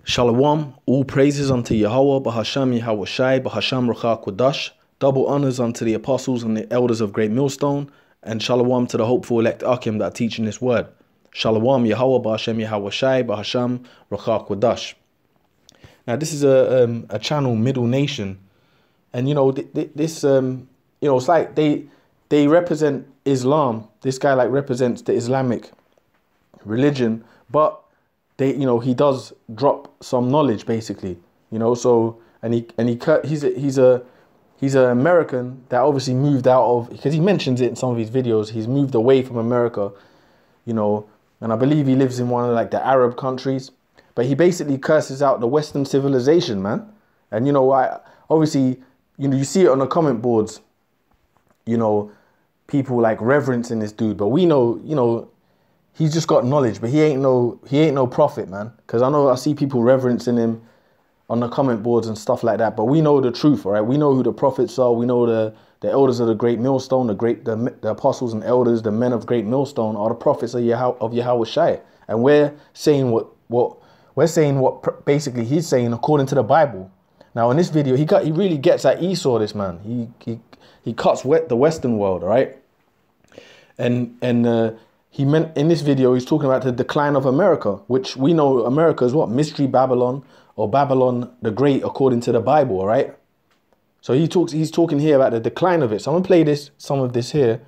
Shalom, all praises unto Yahweh, Bahasham Yahweh Shai, Bahasham Ruach Kodash, double honors unto the apostles and the elders of Great Millstone, and Shalom to the hopeful elect Akim that are teaching this word. Shalom, Yahweh, Bahasham Yahweh Shai, Bahasham Ruach Kodash. Now this is a channel, Middle Nation, and you know this it's like they represent Islam. This guy like represents the Islamic religion, but he does drop some knowledge basically, so he's an American that obviously moved out of, because he mentions it in some of his videos, he's moved away from America, and I believe he lives in one of like the Arab countries, but he basically curses out the Western civilization, man. And obviously you see it on the comment boards, people like reverencing this dude, but we know, he's just got knowledge, but he ain't no prophet, man. Because I see people reverencing him on the comment boards and stuff like that. But we know the truth, all right? We know who the prophets are. We know the elders of the Great Millstone, the apostles and elders, the men of Great Millstone are the prophets of Yahweh Shai. And we're saying what basically he's saying according to the Bible. Now in this video, he really gets at Esau, this man. He cuts the Western world, all right? And he meant in this video, he's talking about the decline of America, which we know America is what? Mystery Babylon, or Babylon the Great, according to the Bible, all right? So he's talking here about the decline of it. So I'm gonna play some of this here,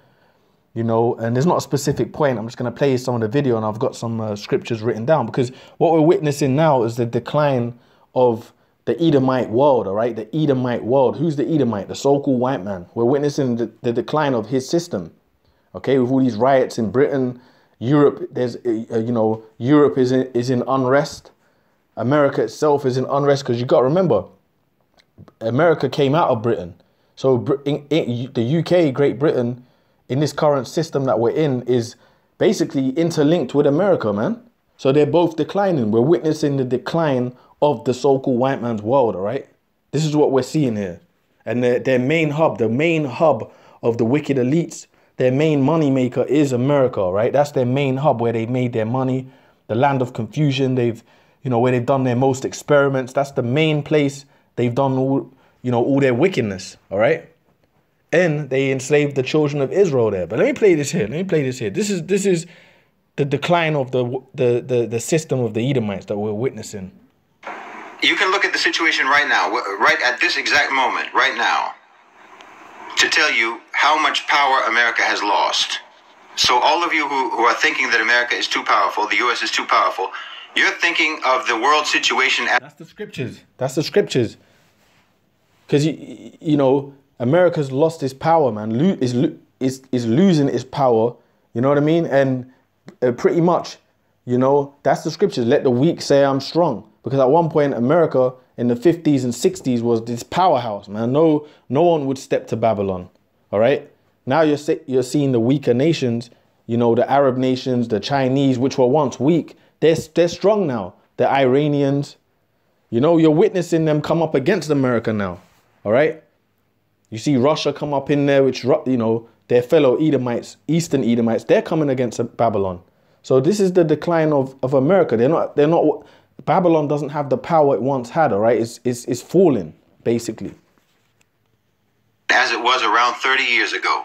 and there's not a specific point. I'm just gonna play some of the video, and I've got some scriptures written down, because what we're witnessing now is the decline of the Edomite world, all right? The Edomite world. Who's the Edomite? The so-called white man. We're witnessing the decline of his system. Okay, with all these riots in Britain, Europe, Europe is in unrest. America itself is in unrest, because you got to remember, America came out of Britain. So the UK, Great Britain, in this current system that we're in, is basically interlinked with America, man. So they're both declining. We're witnessing the decline of the so-called white man's world, all right? This is what we're seeing here. And the main hub of the wicked elites, their main money maker is America, right? That's their main hub where they made their money, the land of confusion. Where they've done their most experiments. That's the main place they've done all their wickedness, all right? And they enslaved the children of Israel there. But let me play this here. This is the decline of the system of the Edomites that we're witnessing. You can look at the situation right now, right at this exact moment, right now, to tell you how much power America has lost. So all of you who are thinking that America is too powerful, the U.S. is too powerful, you're thinking of the world situation as... That's the scriptures. Because, America's lost its power, man. Is losing its power, you know what I mean? And pretty much, that's the scriptures. Let the weak say I'm strong. Because at one point, America in the 50s and 60s was this powerhouse, man. No one would step to Babylon, all right? Now you're seeing the weaker nations, the Arab nations, the Chinese, which were once weak. They're strong now. The Iranians, you're witnessing them come up against America now, all right? You see Russia come up in there, which, their fellow Edomites, Eastern Edomites, they're coming against Babylon. So this is the decline of America. They're not. Babylon doesn't have the power it once had, all right? It's falling, basically. As it was around 30 years ago.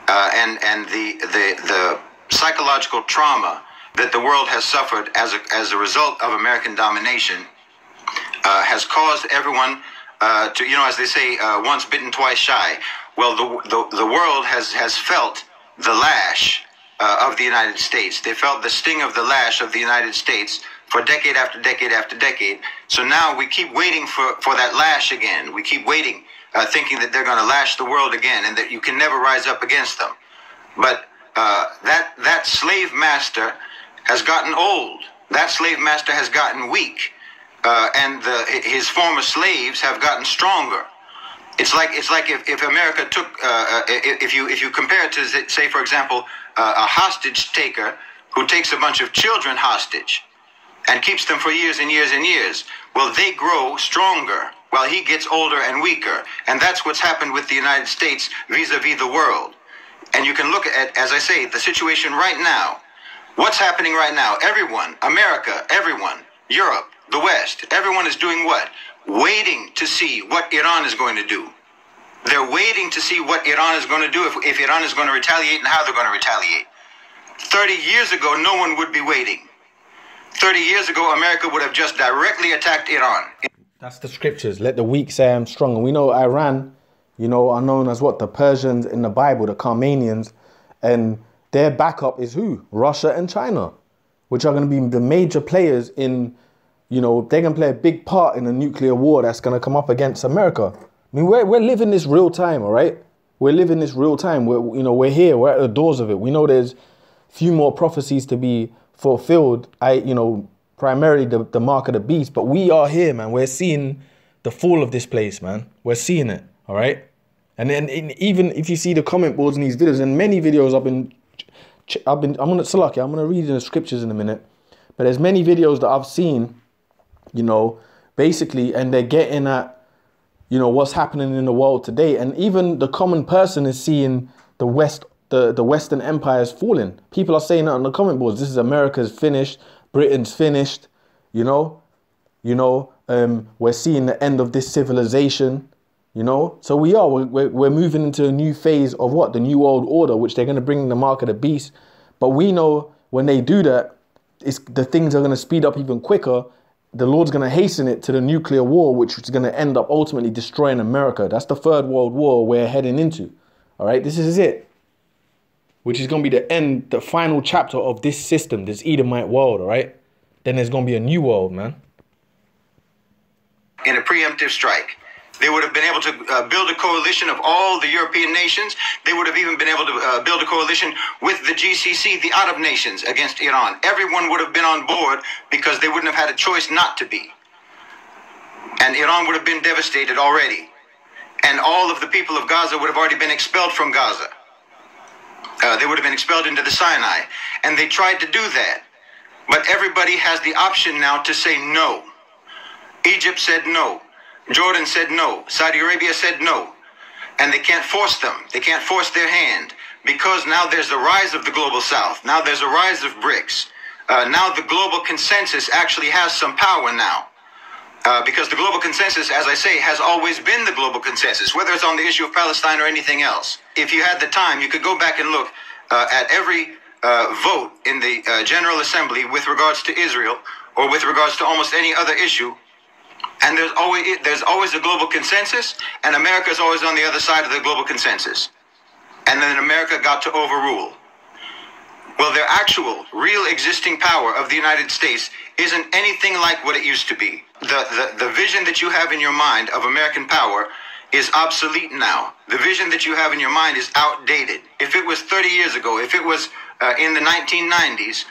And the psychological trauma that the world has suffered as a result of American domination has caused everyone to, as they say, once bitten, twice shy. Well, the world has felt the lash of the United States. They felt the sting of the lash of the United States for decade after decade after decade. So now we keep waiting for that lash again. We keep waiting, thinking that they're going to lash the world again and that you can never rise up against them. But that slave master has gotten old. That slave master has gotten weak. And his former slaves have gotten stronger. It's like if America took, if you compare it to, say, for example, a hostage taker who takes a bunch of children hostage and keeps them for years and years and years. Well, they grow stronger while he gets older and weaker. And that's what's happened with the United States vis-a-vis the world. And you can look at, as I say, the situation right now. What's happening right now? Everyone, America, everyone, Europe, the West, everyone is doing what? Waiting to see what Iran is going to do. They're waiting to see what Iran is going to do, if Iran is going to retaliate and how they're going to retaliate. 30 years ago, no one would be waiting. 30 years ago, America would have just directly attacked Iran. That's the scriptures. Let the weak say I'm strong. And we know Iran, you know, are known as what? The Persians in the Bible, the Carmanians. And their backup is who? Russia and China, which are going to be the major players in, you know, they're going to play a big part in the nuclear war that's going to come up against America. I mean, we're living this real time, all right? We're living this real time. We're here. We're at the doors of it. We know there's few more prophecies to be fulfilled. Primarily the mark of the beast. But we are here, man. We're seeing the fall of this place, man. We're seeing it, all right? And then even if you see the comment boards in these videos, and many videos I'm gonna read in the scriptures in a minute. But there's many videos that I've seen, you know, basically, and they're getting at, you know, what's happening in the world today. And even the common person is seeing the Western Empire is falling. People are saying that on the comment boards. This is America's finished. Britain's finished. You know, we're seeing the end of this civilization. You know, so we're moving into a new phase of what? The new world order, which they're going to bring in the mark of the beast. But we know when they do that, the things are going to speed up even quicker. The Lord's going to hasten it to the nuclear war, which is going to end up ultimately destroying America. That's the third world war we're heading into. All right, this is it. Which is going to be the final chapter of this system, this Edomite world, all right? Then there's going to be a new world, man. In a preemptive strike, they would have been able to build a coalition of all the European nations. They would have even been able to build a coalition with the GCC, the Arab nations, against Iran. Everyone would have been on board because they wouldn't have had a choice not to be. And Iran would have been devastated already. And all of the people of Gaza would have already been expelled from Gaza. They would have been expelled into the Sinai. And they tried to do that. But everybody has the option now to say no. Egypt said no. Jordan said no. Saudi Arabia said no. And they can't force them. They can't force their hand. Because now there's the rise of the global south. Now there's a rise of BRICS. Now the global consensus actually has some power now. Because the global consensus, as I say, has always been the global consensus, whether it's on the issue of Palestine or anything else. If you had the time, you could go back and look at every vote in the General Assembly with regards to Israel or with regards to almost any other issue. And there's always a global consensus, and America is always on the other side of the global consensus. And then America got to overrule. Well, their actual, real existing power of the United States isn't anything like what it used to be. The vision that you have in your mind of American power is obsolete now. The vision that you have in your mind is outdated. If it was 30 years ago, if it was in the 1990s,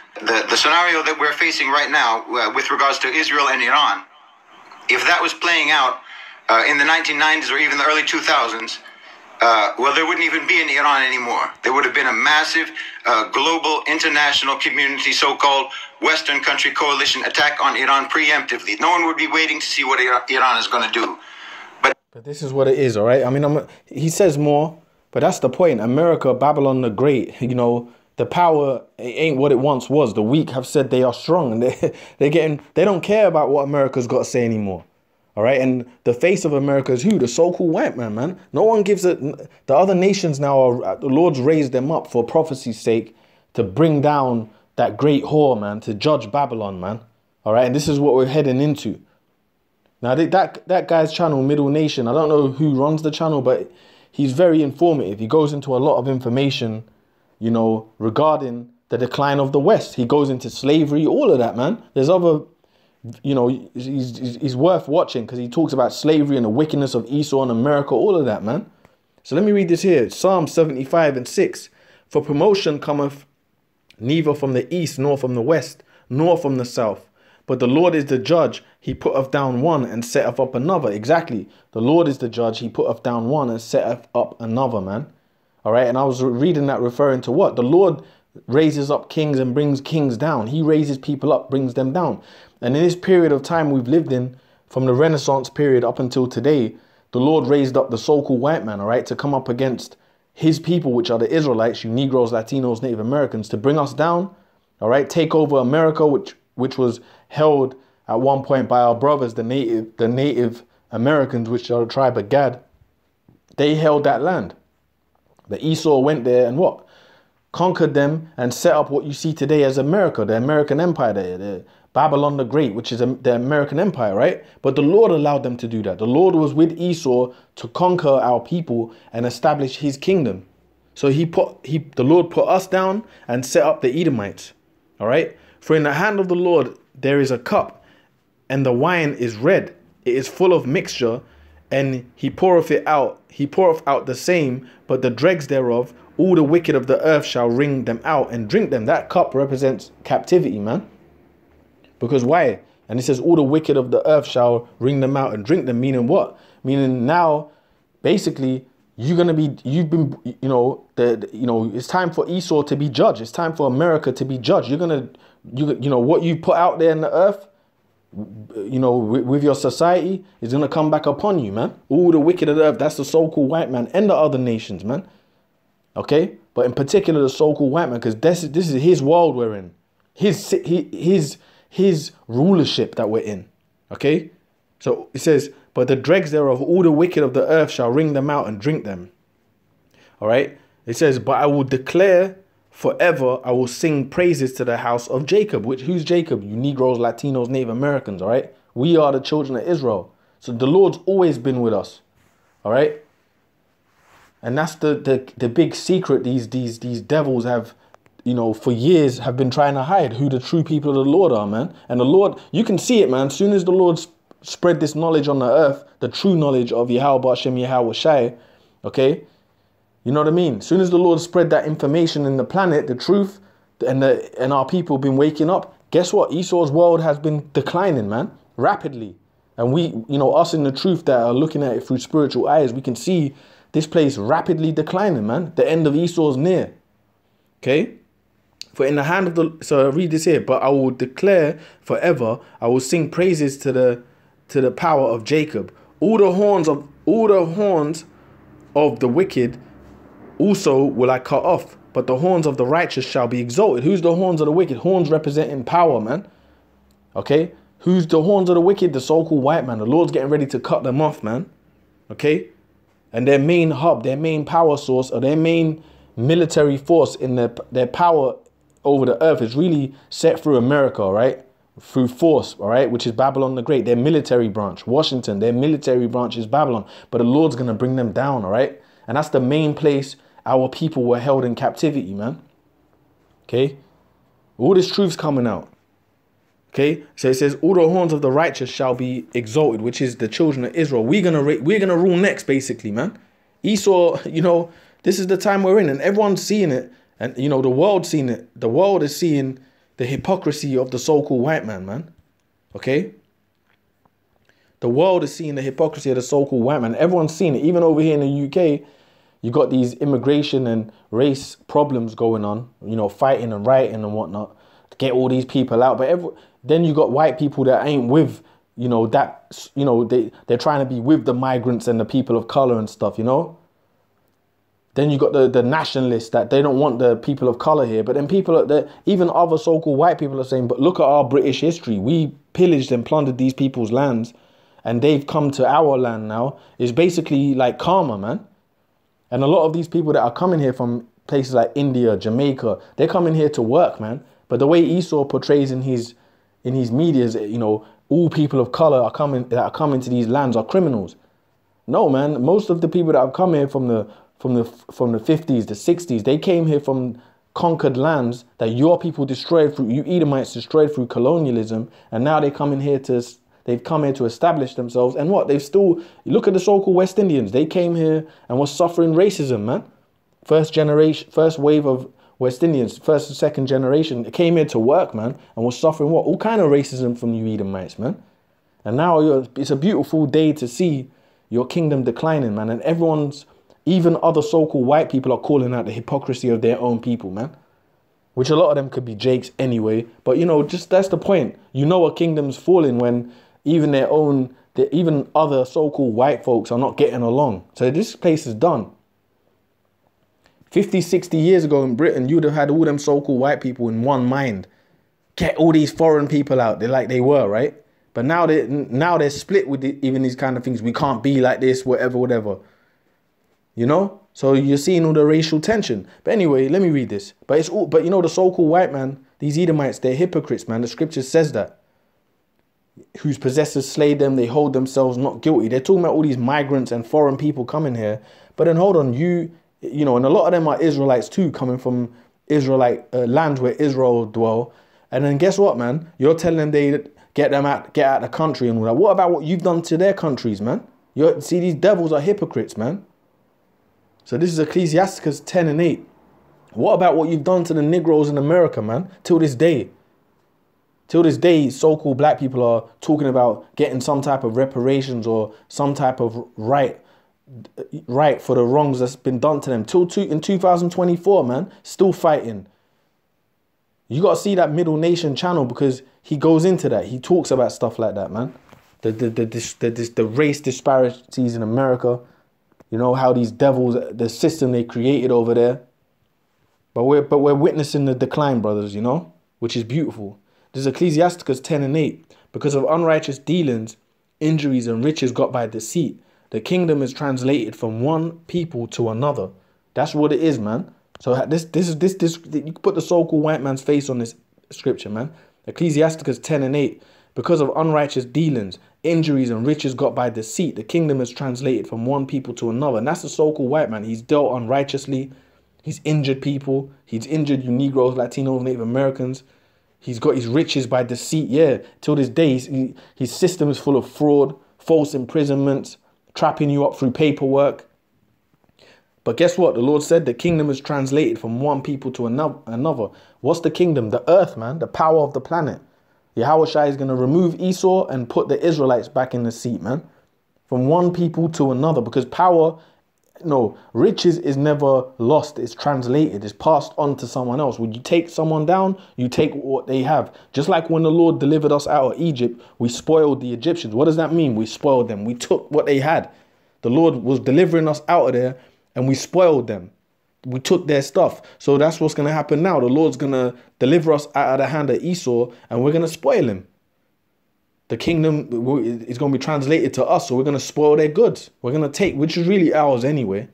the scenario that we're facing right now with regards to Israel and Iran, if that was playing out in the 1990s or even the early 2000s, well, there wouldn't even be an Iran anymore. There would have been a massive global international community, so-called Western country coalition attack on Iran preemptively. No one would be waiting to see what Iran is going to do. But this is what it is, all right? I mean, he says more, but that's the point. America, Babylon the Great, you know, the power ain't what it once was. The weak have said they are strong, and they don't care about what America's got to say anymore. All right, and the face of America is who? The so-called white man. No one gives it. The other nations now, the Lord's raised them up for prophecy's sake to bring down that great whore, man, to judge Babylon, man. All right, and this is what we're heading into. Now, that guy's channel, Middle Nation, I don't know who runs the channel, but he's very informative. He goes into a lot of information, you know, regarding the decline of the West. He goes into slavery, all of that, man. There's other... You know, he's worth watching because he talks about slavery and the wickedness of Esau and America, all of that, man. So let me read this here. Psalm 75:6. For promotion cometh neither from the east, nor from the west, nor from the south. But the Lord is the judge. He putteth down one and setteth up another. Exactly. The Lord is the judge. He putteth down one and setteth up another, man. All right. And I was reading that referring to what? The Lord raises up kings and brings kings down. He raises people up, brings them down. And in this period of time we've lived in, from the Renaissance period up until today, the Lord raised up the so-called white man, all right, to come up against his people, which are the Israelites, you Negroes, Latinos, Native Americans, to bring us down, all right, take over America, which was held at one point by our brothers, the Native Americans, which are the tribe of Gad. They held that land. But Esau went there and what? Conquered them and set up what you see today as America, the American Empire, the Babylon the Great, which is the American Empire, right? But the Lord allowed them to do that. The Lord was with Esau to conquer our people and establish his kingdom. So the Lord put us down and set up the Edomites. All right. For in the hand of the Lord there is a cup, and the wine is red. It is full of mixture, and he poureth it out. He poureth out the same, but the dregs thereof, all the wicked of the earth shall wring them out and drink them. That cup represents captivity, man. Because why? And it says all the wicked of the earth shall wring them out and drink them. Meaning what? Meaning now, basically, it's time for Esau to be judged. It's time for America to be judged. What you put out there in the earth, with your society, is going to come back upon you, man. All the wicked of the earth, that's the so-called white man and the other nations, man. Okay? But in particular, the so-called white man, because this is his world we're in. His rulership that we're in. Okay? So it says, but the dregs thereof, all the wicked of the earth shall wring them out and drink them. All right? It says, but I will declare forever, I will sing praises to the house of Jacob. Who's Jacob? You Negroes, Latinos, Native Americans, all right? We are the children of Israel. So the Lord's always been with us. All right? And that's the big secret these devils have, for years have been trying to hide, who the true people of the Lord are, man. And the Lord, you can see it, man. As soon as the Lord spread this knowledge on the earth, the true knowledge of Yahweh Hashem Yahweh Shai, okay? You know what I mean? As soon as the Lord spread that information in the planet, the truth, and our people been waking up, guess what? Esau's world has been declining, man, rapidly. And we, us in the truth that are looking at it through spiritual eyes, we can see this place rapidly declining, man. The end of Esau's near. Okay? For in the hand of so I read this here, but I will declare forever, I will sing praises to the power of Jacob. All the horns of the wicked also will I cut off, but the horns of the righteous shall be exalted. Who's the horns of the wicked? Horns representing power, man. Okay? Who's the horns of the wicked? The so-called white man. The Lord's getting ready to cut them off, man. Okay? And their main hub, their main power source, or their main military force in their power over the earth is really set through America, right? Through force, all right? Which is Babylon the Great, their military branch. Washington, their military branch is Babylon. But the Lord's going to bring them down, all right? And that's the main place our people were held in captivity, man. Okay? All this truth's coming out. Okay? So it says, all the horns of the righteous shall be exalted, which is the children of Israel. We're gonna rule next, basically, man. Esau, this is the time we're in, and everyone's seeing it. And, the world's seeing it. The world is seeing the hypocrisy of the so-called white man, man. Okay? The world is seeing the hypocrisy of the so-called white man. Everyone's seeing it. Even over here in the UK, you got these immigration and race problems going on, fighting and rioting and whatnot to get all these people out. But then you got white people that ain't with, they're trying to be with the migrants and the people of color and stuff, Then you got the nationalists that they don't want the people of color here. But then even other so-called white people are saying, but look at our British history. We pillaged and plundered these people's lands, and they've come to our land now. It's basically like karma, man. And a lot of these people that are coming here from places like India, Jamaica, they're coming here to work, man. But the way Esau portrays in his media is, all people of color that are coming to these lands are criminals. No, man. Most of the people that have come here from the 50s, the 60s, they came here from conquered lands that your people destroyed through, you Edomites destroyed through colonialism, and now they've come here to establish themselves. And what? Look at the so-called West Indians. They came here and were suffering racism, man. First wave of West Indians, first and second generation, they came here to work, man, and were suffering what? All kind of racism from you Edomites, man. And now it's a beautiful day to see your kingdom declining, man. And even other so-called white people are calling out the hypocrisy of their own people, man. Which a lot of them could be Jakes anyway. But, that's the point. A kingdom's falling when even even other so-called white folks are not getting along. So this place is done. 50, 60 years ago in Britain, you'd have had all them so-called white people in one mind. Get all these foreign people out. They're like they were, right? But now they're split with even these kind of things. We can't be like this, whatever, whatever. You know? So you're seeing all the racial tension. But anyway, let me read this. But you know, the so-called white man, these Edomites, they're hypocrites, man. The scripture says that. Whose possessors slay them, they hold themselves not guilty. They're talking about all these migrants and foreign people coming here. But then hold on, you know, and a lot of them are Israelites too, coming from Israelite lands where Israel dwell. And then guess what, man? You're telling them they get out the country and all that. What about what you've done to their countries, man? See, these devils are hypocrites, man. So this is Ecclesiasticus 10 and 8. What about what you've done to the Negroes in America, man? Till this day. Till this day, so-called black people are talking about getting some type of reparations or some type of right for the wrongs that's been done to them. In 2024, man, still fighting. You got to see that Middle Nation channel because he goes into that. He talks about stuff like that, man. The race disparities in America. You know, how these devils, the system they created over there. But we're witnessing the decline, brothers, you know, which is beautiful. This is Ecclesiasticus 10 and 8. Because of unrighteous dealings, injuries and riches got by deceit, the kingdom is translated from one people to another. That's what it is, man. So this you put the so-called white man's face on this scripture, man. Ecclesiasticus 10 and 8. Because of unrighteous dealings, injuries and riches got by deceit, the kingdom is translated from one people to another. And that's the so-called white man. He's dealt unrighteously. He's injured people. He's injured you Negroes, Latinos, Native Americans. He's got his riches by deceit. Yeah, till this day, his system is full of fraud, false imprisonments, trapping you up through paperwork. But guess what? The Lord said the kingdom is translated from one people to another. What's the kingdom? The earth, man. The power of the planet. Yahushua is going to remove Esau and put the Israelites back in the seat, man. From one people to another. Because power, no, riches is never lost. It's translated. It's passed on to someone else. When you take someone down, you take what they have. Just like when the Lord delivered us out of Egypt, we spoiled the Egyptians. What does that mean? We spoiled them. We took what they had. The Lord was delivering us out of there and we spoiled them. We took their stuff. So that's what's going to happen now. The Lord's going to deliver us out of the hand of Esau and we're going to spoil him. The kingdom is going to be translated to us. So we're going to spoil their goods. We're going to take, which is really ours anyway.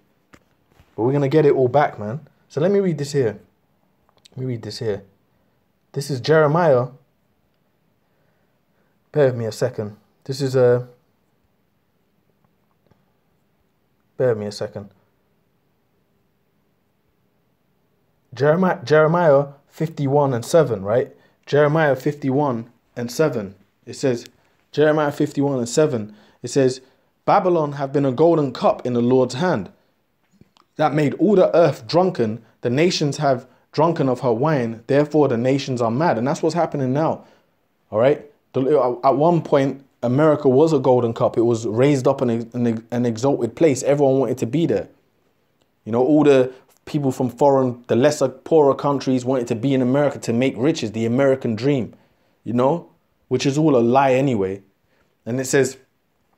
But we're going to get it all back, man. So let me read this here. This is Jeremiah. Bear with me a second. Bear with me a second. Jeremiah 51 and 7, right? Jeremiah 51 and 7. It says, Jeremiah 51 and 7. It says, Babylon have been a golden cup in the Lord's hand that made all the earth drunken. The nations have drunken of her wine. Therefore, the nations are mad. And that's what's happening now. All right. At one point, America was a golden cup. It was raised up in an exalted place. Everyone wanted to be there. You know, all the people from the lesser, poorer countries wanted to be in America to make riches, the American dream, you know, which is all a lie anyway. And it says,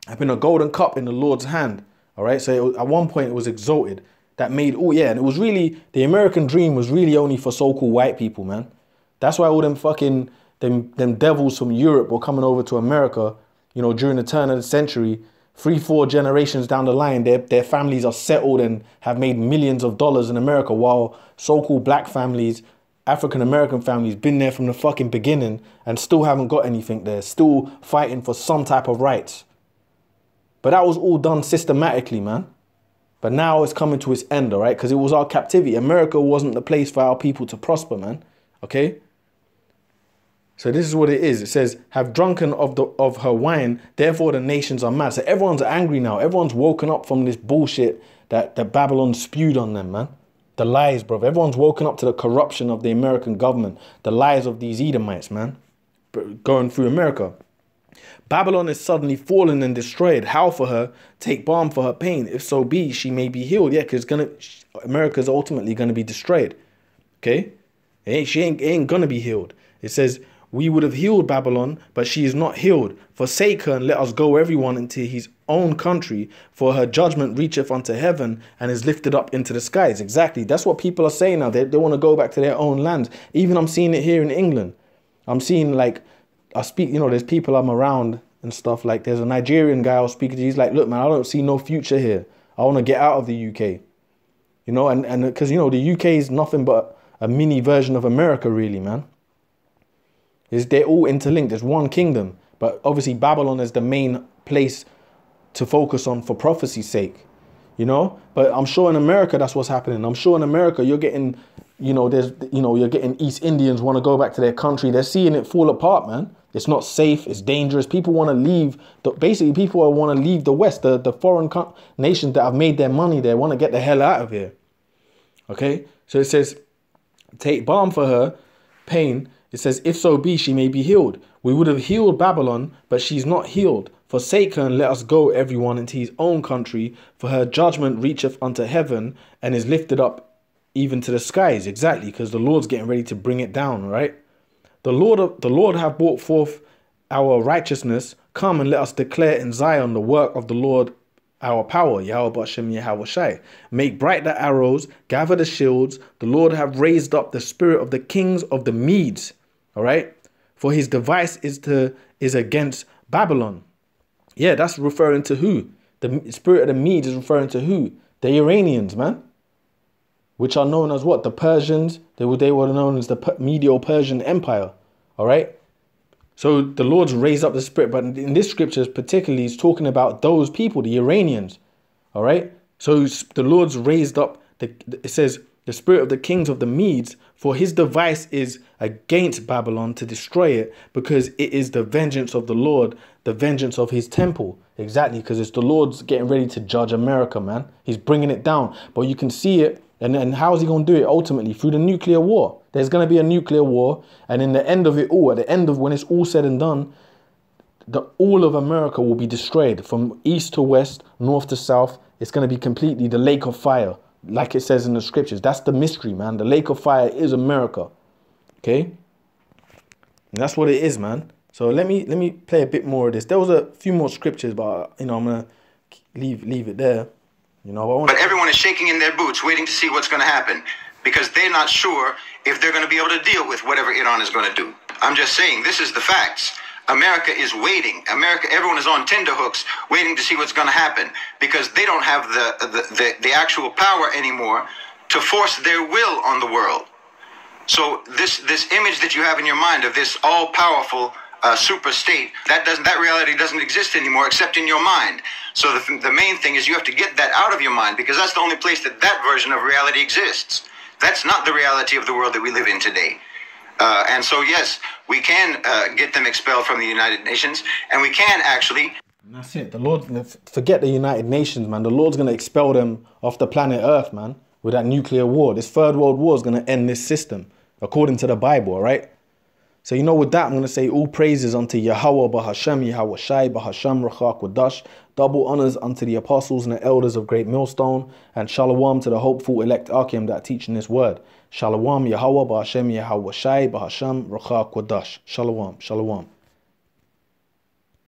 I've been a golden cup in the Lord's hand. All right. So at one point it was exalted. That made, and it was really, the American dream was really only for so-called white people, man. That's why all them fucking, them devils from Europe were coming over to America, you know, during the turn of the century. 3-4 generations down the line, their families are settled and have made millions of dollars in America, while so-called black families, African-American families, been there from the fucking beginning and still haven't got anything there, still fighting for some type of rights. But that was all done systematically, man. But now it's coming to its end, all right? Because it was our captivity. America wasn't the place for our people to prosper, man. Okay? So this is what it is. It says, have drunken of her wine, therefore the nations are mad. So everyone's angry now. Everyone's woken up from this bullshit that Babylon spewed on them, man. The lies, bro. Everyone's woken up to the corruption of the American government. The lies of these Edomites, man. Going through America. Babylon is suddenly fallen and destroyed. How for her? Take balm for her pain. If so be, she may be healed. Yeah, because America's ultimately going to be destroyed. Okay? She ain't going to be healed. It says, we would have healed Babylon, but she is not healed. Forsake her and let us go everyone into his own country, for her judgment reacheth unto heaven and is lifted up into the skies. Exactly. That's what people are saying now. They want to go back to their own lands. Even I'm seeing it here in England. I'm seeing like I speak, you know, there's people I'm around and stuff. Like there's a Nigerian guy I was speaking to. He's like, look, man, I don't see no future here. I want to get out of the UK. You know, and because, you know, the UK is nothing but a mini version of America, really, man. They're all interlinked. There's one kingdom. But obviously Babylon is the main place to focus on for prophecy's sake. You know, but I'm sure in America that's what's happening. I'm sure in America you're getting, you know, you're getting East Indians want to go back to their country. They're seeing it fall apart, man. It's not safe. It's dangerous. People want to leave. Basically, people want to leave the West. The foreign nations that have made their money there want to get the hell out of here. Okay, so it says, take balm for her pain. It says, if so be she may be healed. We would have healed Babylon, but she's not healed. Forsake her and let us go, everyone, into his own country, for her judgment reacheth unto heaven and is lifted up even to the skies. Exactly, because the Lord's getting ready to bring it down, right? The Lord have brought forth our righteousness. Come and let us declare in Zion the work of the Lord, our power. Yahweh Bashem Yahweh Shai. Make bright the arrows, gather the shields. The Lord have raised up the spirit of the kings of the Medes. All right, for his device is against Babylon. Yeah, that's referring to who? The spirit of the Medes is referring to who? The Iranians, man. Which are known as what? The Persians. They were known as the Medo-Persian Empire. All right. So the Lord's raised up the spirit. But in this scripture particularly, he's talking about those people, the Iranians. All right. So the Lord's raised up, it says, the spirit of the kings of the Medes, for his device is against Babylon to destroy it, because it is the vengeance of the Lord, the vengeance of his temple. Exactly, because it's the Lord's getting ready to judge America, man. He's bringing it down. But you can see it. And how is he going to do it? Ultimately, through the nuclear war. There's going to be a nuclear war. And in the end of it all, at the end of when it's all said and done, all of America will be destroyed from east to west, north to south. It's going to be completely the lake of fire. Like it says in the scriptures. That's the mystery, man. The lake of fire is America. Okay? And that's what it is, man. So let me play a bit more of this. There was a few more scriptures, but you know, I'm gonna leave it there. You know, but everyone is shaking in their boots, waiting to see what's going to happen, because they're not sure if they're going to be able to deal with whatever Iran is going to do. I'm just saying, this is the facts. America is waiting. Everyone is on tenterhooks, waiting to see what's going to happen, because they don't have the actual power anymore to force their will on the world. So this image that you have in your mind of this all-powerful super state, that reality doesn't exist anymore except in your mind. So the main thing is you have to get that out of your mind, because that's the only place that version of reality exists. That's not the reality of the world that we live in today. And so, yes, we can get them expelled from the United Nations, and we can actually... And that's it. The Lord, forget the United Nations, man. The Lord's going to expel them off the planet Earth, man, with that nuclear war. This third world war is going to end this system, according to the Bible, all right? So, you know, with that, I'm going to say all praises unto Yahweh, Bahashem, Yahweh Shai, Bahashem, Rachak, Wadash. Double honors unto the apostles and the elders of Great Millstone. And shalom to the hopeful elect Akim that teaching this word. Shalom, Yahweh, Bahashem, Yahweh Shai, Bahashem, Rachak, Wadash. Shalom, shalom.